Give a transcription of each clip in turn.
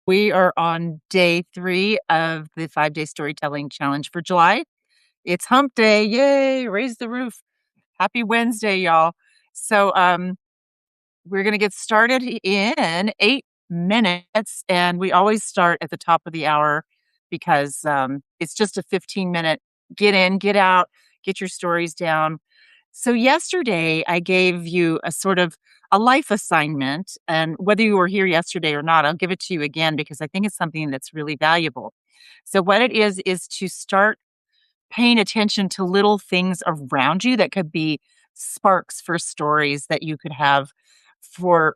We are on day 3 of the 5-day storytelling challenge for July. It's hump day. Yay, raise the roof. Happy Wednesday, y'all. So, we're gonna get started in 8 minutes, and we always start at the top of the hour because, it's just a 15-minute get in, get out, get your stories down. So yesterday, I gave you a sort of a life assignment, and whether you were here yesterday or not, I'll give it to you again because I think it's something that's really valuable. So what it is to start paying attention to little things around you that could be sparks for stories that you could have for,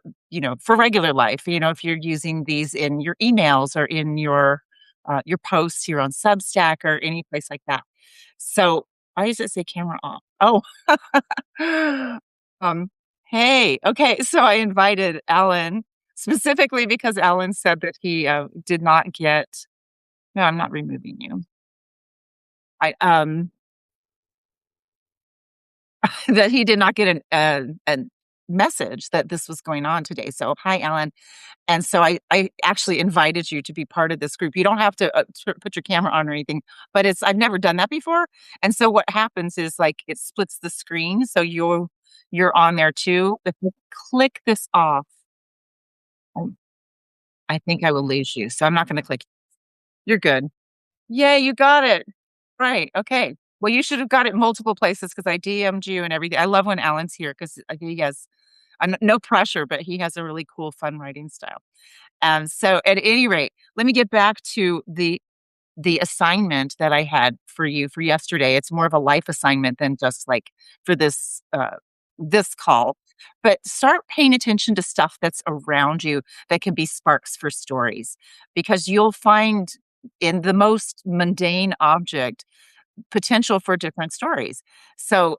for regular life. If you're using these in your emails or in your posts here on Substack or any place like that. So why does it say camera off? Oh, um, hey, okay. So I invited Alan specifically because Alan said that he did not get. No, I'm not removing you. I that he did not get a message that this was going on today. So hi, Alan. And so I actually invited you to be part of this group. You don't have to put your camera on or anything, but I've never done that before. And so what happens is like it splits the screen, so you're on there too. If you click this off, um, I think I will lose you. So I'm not going to click. You're good. Yay, you got it. Right. Okay. Well, you should have got it multiple places because I DM'd you and everything. I love when Alan's here because he has no pressure, but he has a really cool, fun writing style. So at any rate, let me get back to the assignment that I had for you for yesterday. It's more of a life assignment than just like for this call. But start paying attention to stuff that's around you that can be sparks for stories because you'll find in the most mundane object potential for different stories. So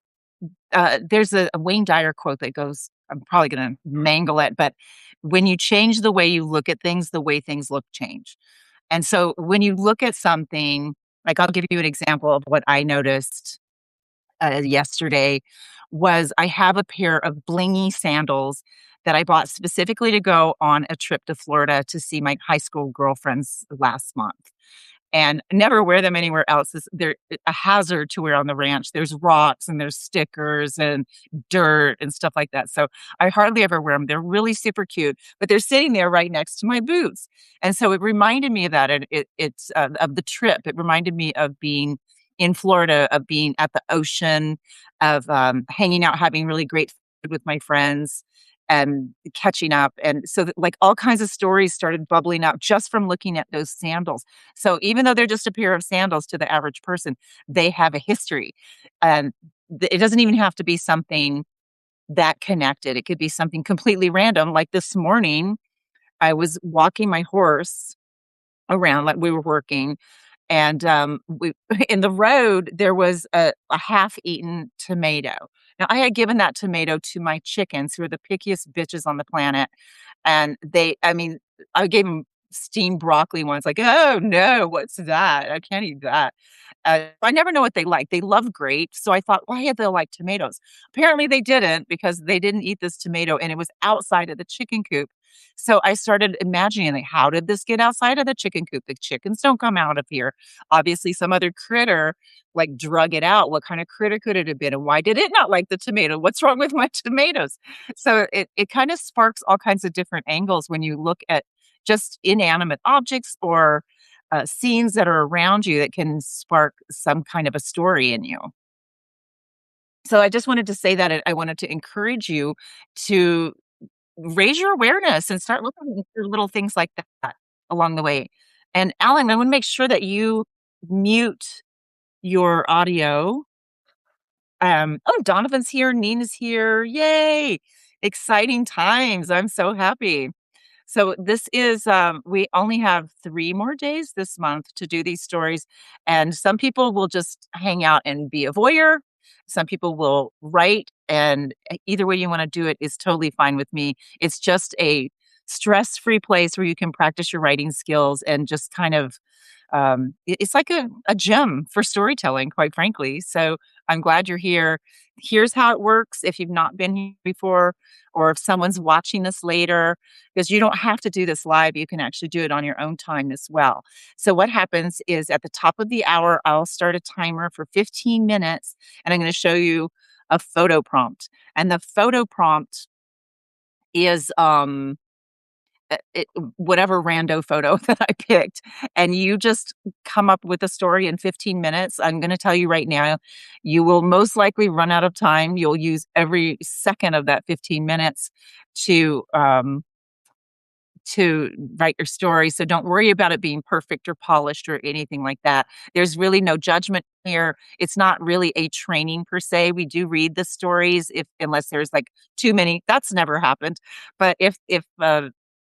there's a Wayne Dyer quote that goes, I'm probably going to mangle it, but when you change the way you look at things, the way things look change. And so when you look at something, like I'll give you an example of what I noticed yesterday was I have a pair of blingy sandals that I bought specifically to go on a trip to Florida to see my high school girlfriends last month and never wear them anywhere else. They're a hazard to wear on the ranch. There's rocks and there's stickers and dirt and stuff like that. So I hardly ever wear them. They're really super cute, but they're sitting there right next to my boots. And so it reminded me of that. It's of the trip. It reminded me of being in Florida, of being at the ocean, of hanging out, having really great food with my friends and catching up. And so that, like all kinds of stories started bubbling up just from looking at those sandals. So even though they're just a pair of sandals to the average person, they have a history. And it doesn't even have to be something that connected. It could be something completely random. Like this morning, I was walking my horse around, like we were working, and we in the road there was a half-eaten tomato. Now I had given that tomato to my chickens, who are the pickiest bitches on the planet, and I mean, I gave them steamed broccoli once, like, "Oh, no, what's that? I can't eat that." I never know what they like. They love grapes, so I thought, "Why do they like tomatoes?" Apparently, they didn't because they didn't eat this tomato, and it was outside of the chicken coop. So I started imagining, like, how did this get outside of the chicken coop? The chickens don't come out of here. Obviously, some other critter, like, drug it out. What kind of critter could it have been, and why did it not like the tomato? What's wrong with my tomatoes? So it kinda sparks all kinds of different angles when you look at just inanimate objects or, scenes that are around you that can spark some kind of a story in you. So I just wanted to say that, and I wanted to encourage you to raise your awareness and start looking for little things like that along the way. And Alan, I wanna make sure that you mute your audio. Oh, Donovan's here, Nina's here. Yay! Exciting times. I'm so happy. So this is we only have 3 more days this month to do these stories, and some people will just hang out and be a voyeur. Some people will write, and either way you wanna do it is totally fine with me. It's just a stress-free place where you can practice your writing skills and just kind of It's like a gem for storytelling, quite frankly. So I'm glad you're here. Here's how it works if you've not been here before, or if someone's watching this later, because you don't have to do this live. You can actually do it on your own time as well. So what happens is at the top of the hour, I'll start a timer for 15 minutes, and I'm going to show you a photo prompt. And the photo prompt is whatever rando photo that I picked, and you just come up with a story in 15 minutes. I'm gonna tell you right now, you will most likely run out of time. You'll use every second of that 15 minutes to, um to write your story, so don't worry about it being perfect or polished or anything like that. There's really no judgment here. It's not really a training per se. We do read the stories if unless there's, like, too many. That's never happened. But if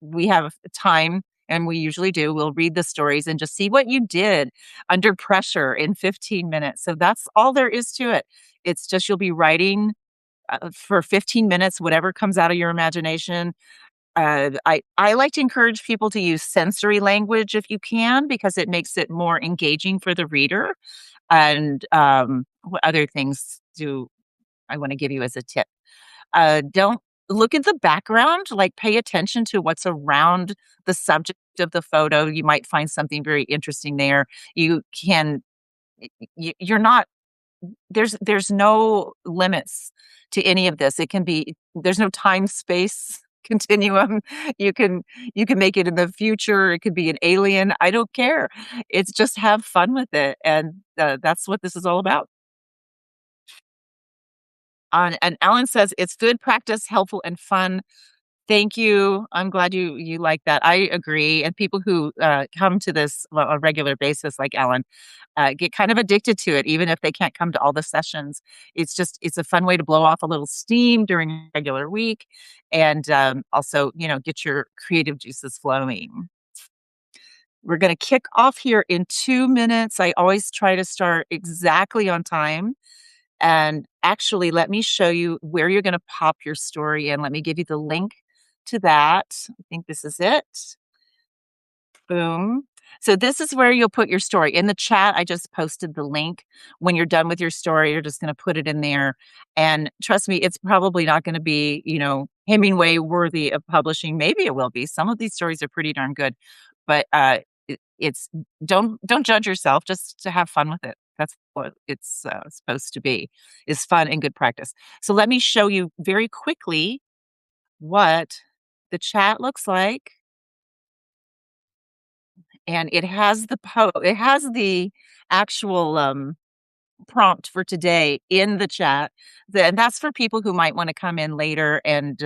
we have time, and we usually do, we'll read the stories and just see what you did under pressure in 15 minutes. So that's all there is to it. It's just you'll be writing, for 15 minutes, whatever comes out of your imagination. I like to encourage people to use sensory language if you can, because it makes it more engaging for the reader. And, what other things do I wanna give you as a tip? Don't look at the background, like, pay attention to what's around the subject of the photo. You might find something very interesting there. You can you're not there's no limits to any of this. It can be there's no time space continuum. You can you can make it in the future. It could be an alien. I don't care. It's just have fun with it, and that's what this is all about. And Alan says it's good practice, helpful and fun. Thank you. I'm glad you like that. I agree. And people who come to this on a regular basis, like Alan, get kind of addicted to it, even if they can't come to all the sessions. It's a fun way to blow off a little steam during a regular week, and also get your creative juices flowing. We're going to kick off here in 2 minutes. I always try to start exactly on time. And actually, let me show you where you're going to pop your story in. Let me give you the link to that. I think this is it. Boom. So this is where you'll put your story. In the chat, I just posted the link. When you're done with your story, you're just going to put it in there. And trust me, it's probably not going to be, Hemingway worthy of publishing. Maybe it will be. Some of these stories are pretty darn good. But it's don't judge yourself, just to have fun with it. That's what it's supposed to be, is fun and good practice. So let me show you very quickly what the chat looks like. And it has the actual, prompt for today in the chat. Then that's for people who might wanna come in later and,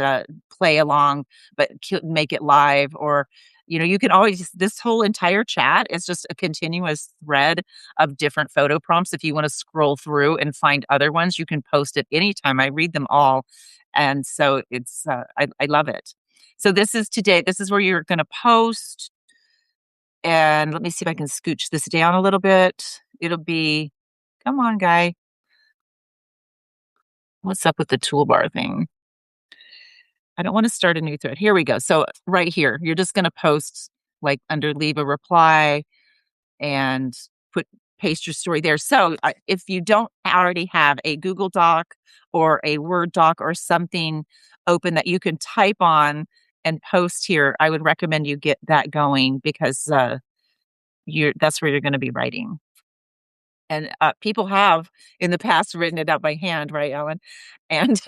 play along, but make it live, or, you can always this whole entire chat is just a continuous thread of different photo prompts. If you wanna scroll through and find other ones, you can post at any time. I read them all, and so I love it. So this is today. This is where you're gonna post. And let me see if I can scooch this down a little bit. It'll be come on, guy. What's up with the toolbar thing? I don't wanna start a new thread. Here we go. So right here, you're just gonna post, like, under leave a reply and put paste your story there. So, if you don't already have a Google Doc or a Word doc or something open that you can type on and post here, I would recommend you get that going, because, you're that's where you're gonna be writing. And, people have in the past written it out by hand, right, Alan? And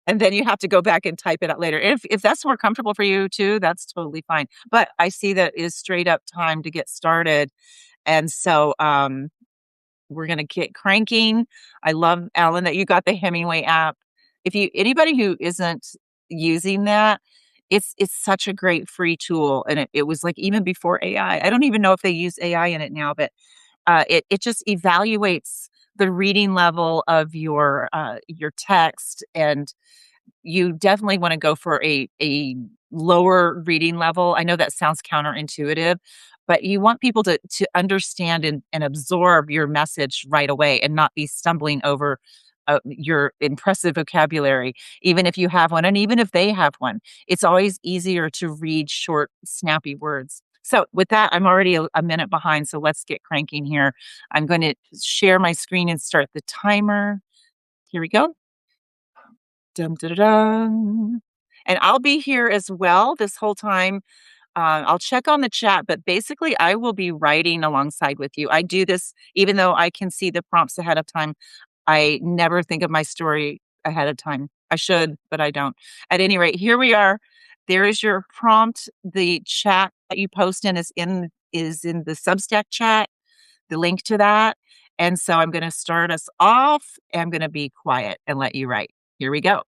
and then you have to go back and type it out later. If that's more comfortable for you too, that's totally fine. But I see that it is straight up time to get started. And so, we're gonna get cranking. I love, Alan, that you got the Hemingway app. If you anybody who isn't using that, it's such a great free tool, and it was, like, even before AI. I don't even know if they use AI in it now, but it just evaluates the reading level of your text, and you definitely wanna go for a lower reading level. I know that sounds counterintuitive, but you want people to understand and absorb your message right away and not be stumbling over, your impressive vocabulary, even if you have one, and even if they have one. It's always easier to read short, snappy words. So with that, I'm already a minute behind, so let's get cranking here. I'm going to share my screen and start the timer. Here we go. Dum, da, da, dum. And I'll be here as well this whole time. I'll check on the chat, but basically, I will be writing alongside with you. I do this even though I can see the prompts ahead of time. I never think of my story ahead of time. I should, but I don't. At any rate, here we are. There is your prompt. The chat that you post in is in the Substack chat, the link to that. And so I'm going to start us off. I'm going to be quiet and let you write. Here we go.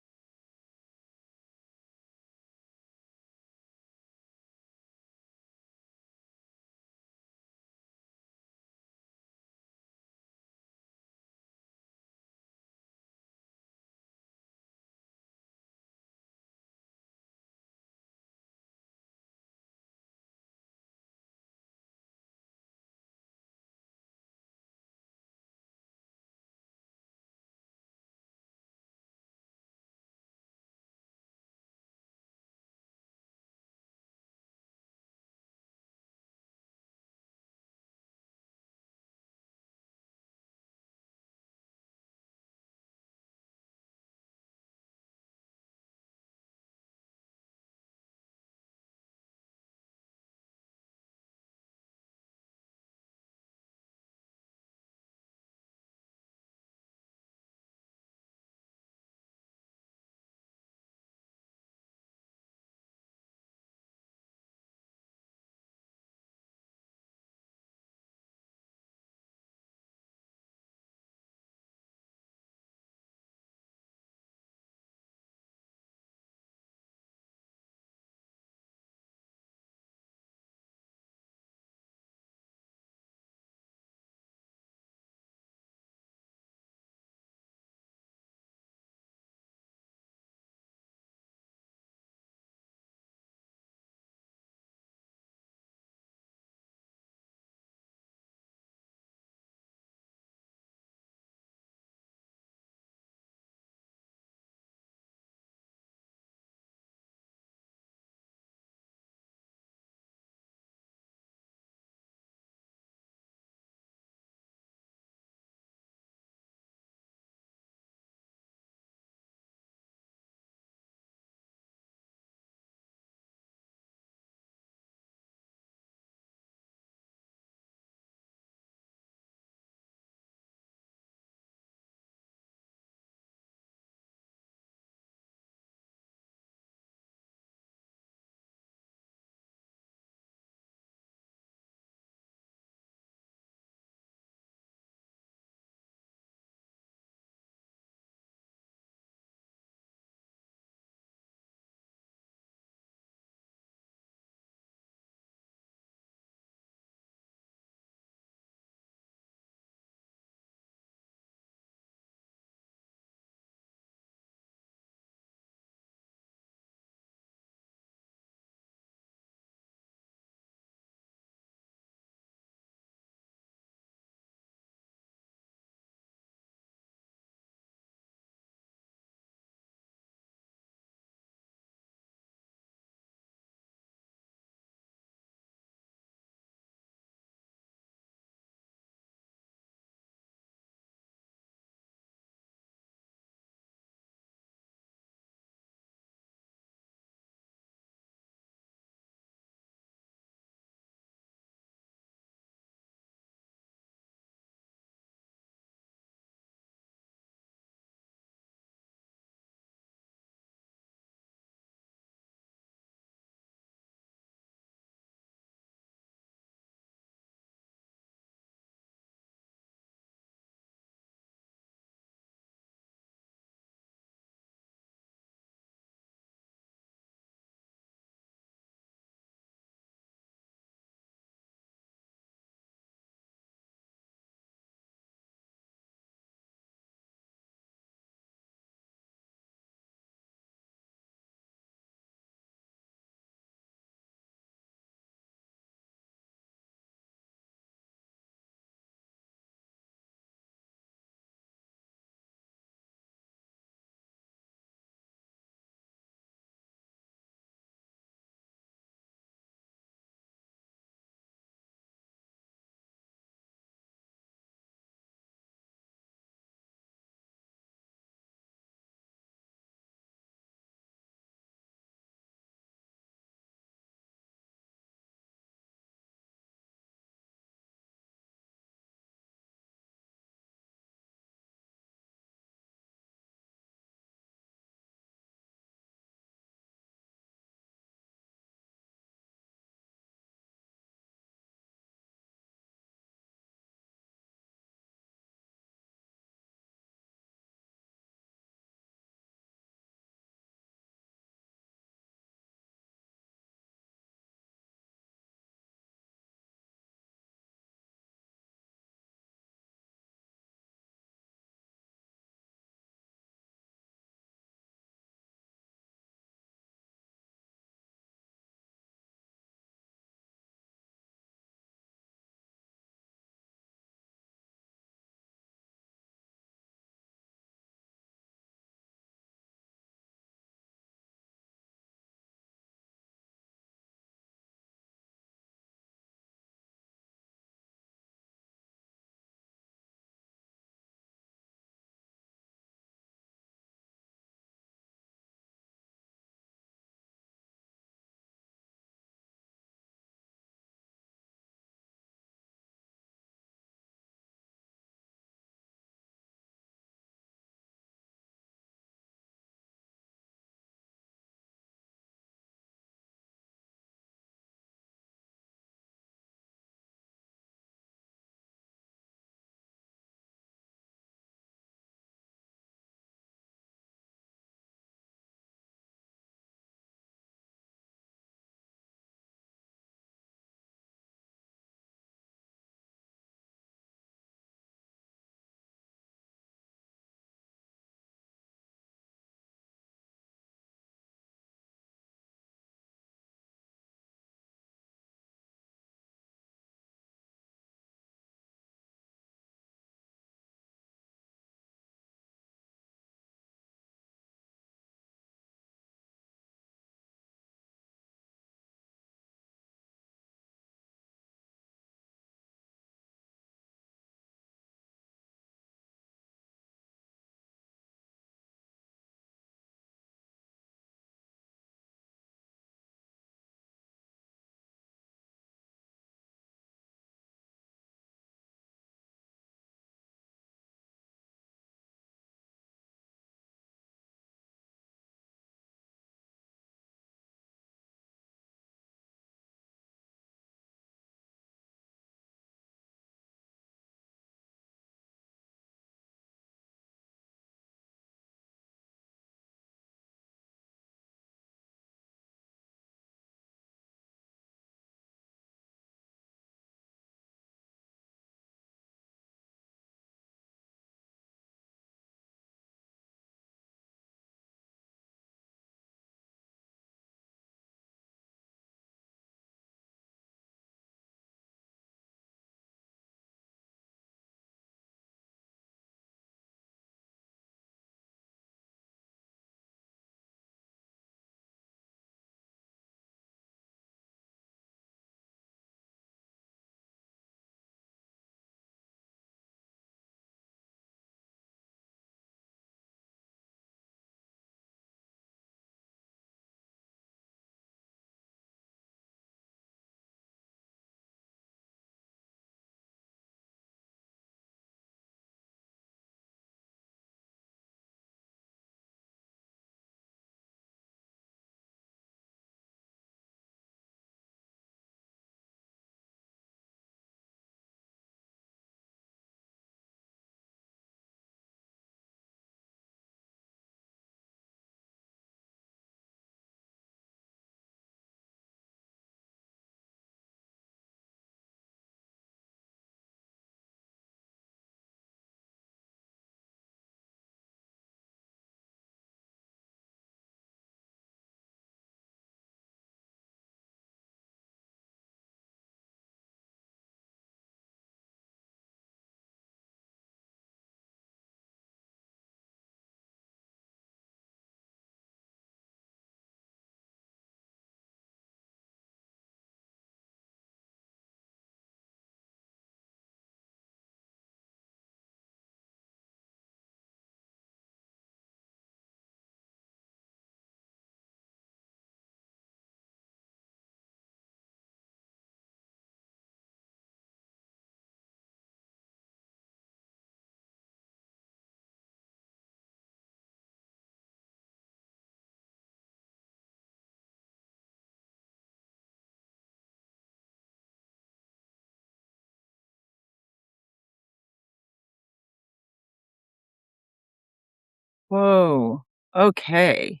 Whoa. Okay.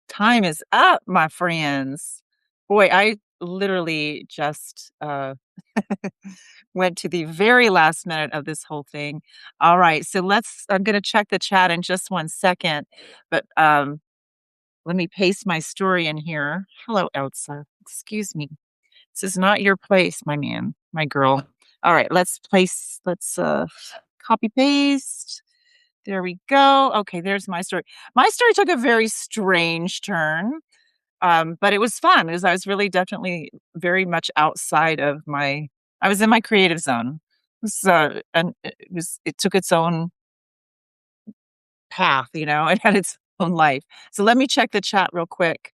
Time is up, my friends. Boy, I literally just went to the very last minute of this whole thing. All right, so I'm going to check the chat in just one second, but let me paste my story in here. Hello, Elsa. Excuse me. This is not your place, my man, my girl. All right, let's copy paste. There we go. Okay, there's my story. My story took a very strange turn. But it was fun, as I was really definitely very much outside of my I was in my creative zone. So and it took its own path, it had its own life. So let me check the chat real quick.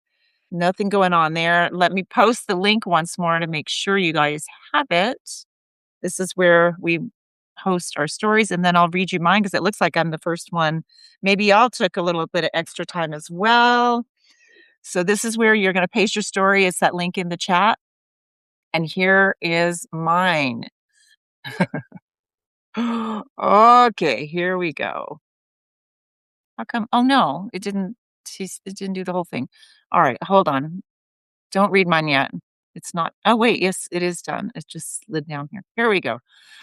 Nothing going on there. Let me post the link once more to make sure you guys have it. This is where we post our stories, and then I'll read you mine because it looks like I'm the first one. Maybe y'all took a little bit of extra time as well. So this is where you're going to paste your story. It's that link in the chat. And here is mine. Okay, here we go. How come? Oh no, it didn't do the whole thing. All right, hold on. Don't read mine yet. It's not. Oh wait, yes, it is done. It just slid down here. Here we go.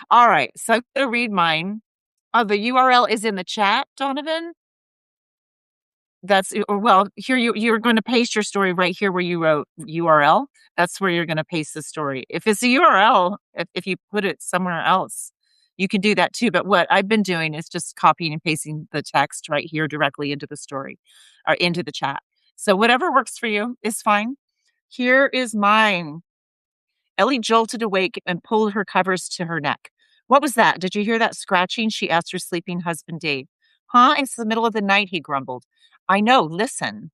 All right, so I'm gonna read mine. Oh, the URL is in the chat, Donovan. That's or well, here you're gonna paste your story right here where you wrote URL. That's where you're gonna paste the story. If it's a URL, if you put it somewhere else, you can do that too. But what I've been doing is just copying and pasting the text right here directly into the story or into the chat. So whatever works for you is fine. Here is mine. Ellie jolted awake and pulled her covers to her neck. What was that? Did you hear that scratching? She asked her sleeping husband, Dave. Huh? It's the middle of the night, he grumbled. I know. Listen.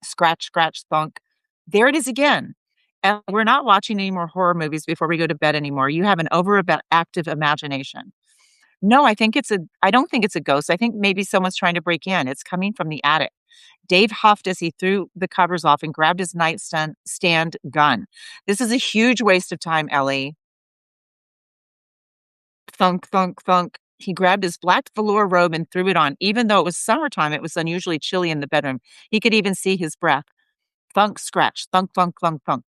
Scratch, scratch, thunk. There it is again. And we're not watching any more horror movies before we go to bed anymore. You have an overactive imagination. No, I don't think it's a ghost. I think maybe someone's trying to break in. It's coming from the attic. Dave huffed as he threw the covers off and grabbed his nightstand gun. This is a huge waste of time, Ellie. Thunk, thunk, thunk. He grabbed his black velour robe and threw it on. Even though it was summertime, it was unusually chilly in the bedroom. He could even see his breath. Thunk, scratch, thunk, thunk, thunk, thunk.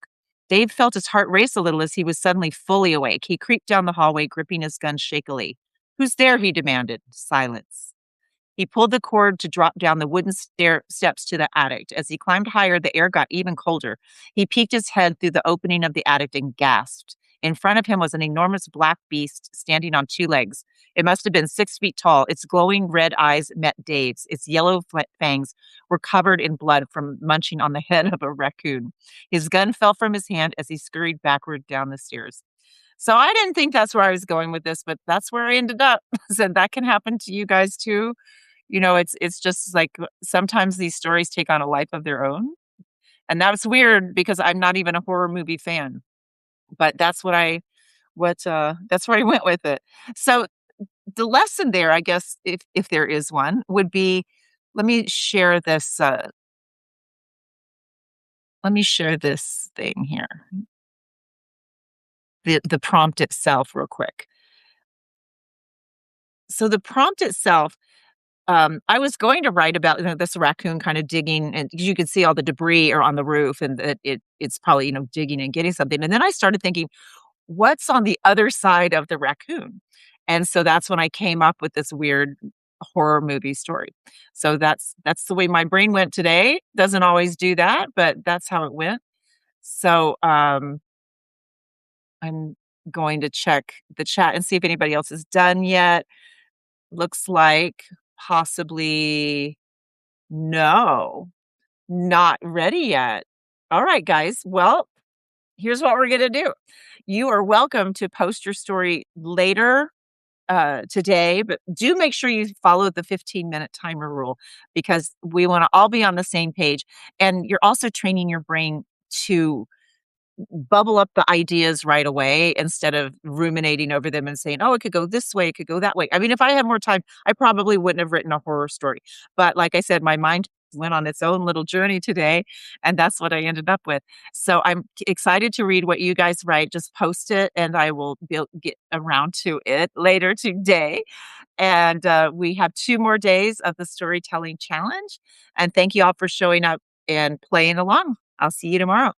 Dave felt his heart race a little as he was suddenly fully awake. He creeped down the hallway, gripping his gun shakily. Who's there? He demanded. Silence. He pulled the cord to drop down the wooden steps to the attic. As he climbed higher, the air got even colder. He peeked his head through the opening of the attic and gasped. In front of him was an enormous black beast standing on two legs. It must have been 6 feet tall. Its glowing red eyes met Dave's. Its yellow fangs were covered in blood from munching on the head of a raccoon. His gun fell from his hand as he scurried backward down the stairs. So I didn't think that's where I was going with this, but that's where I ended up. So that can happen to you guys too. It's just like sometimes these stories take on a life of their own. And that's weird because I'm not even a horror movie fan. But that's where I went with it. So the lesson there, I guess, if there is one, would be let me share this thing here. The prompt itself real quick. So the prompt itself, I was going to write about this raccoon kind of digging, and you could see all the debris or on the roof, and that it's probably digging and getting something. And then I started thinking, what's on the other side of the raccoon? And so that's when I came up with this weird horror movie story. So that's the way my brain went today. Doesn't always do that, but that's how it went. So I'm going to check the chat and see if anybody else is done yet. Looks like possibly no, not ready yet. All right, guys. Well, here's what we're going to do. You are welcome to post your story later today, but do make sure you follow the 15-minute timer rule because we want to all be on the same page. And you're also training your brain to bubble up the ideas right away instead of ruminating over them and saying, oh, it could go this way, it could go that way. I mean, if I had more time, I probably wouldn't have written a horror story. But like I said, my mind went on its own little journey today, and that's what I ended up with. So I'm excited to read what you guys write. Just post it, and I will get around to it later today. And we have 2 more days of the storytelling challenge. And thank you all for showing up and playing along. I'll see you tomorrow.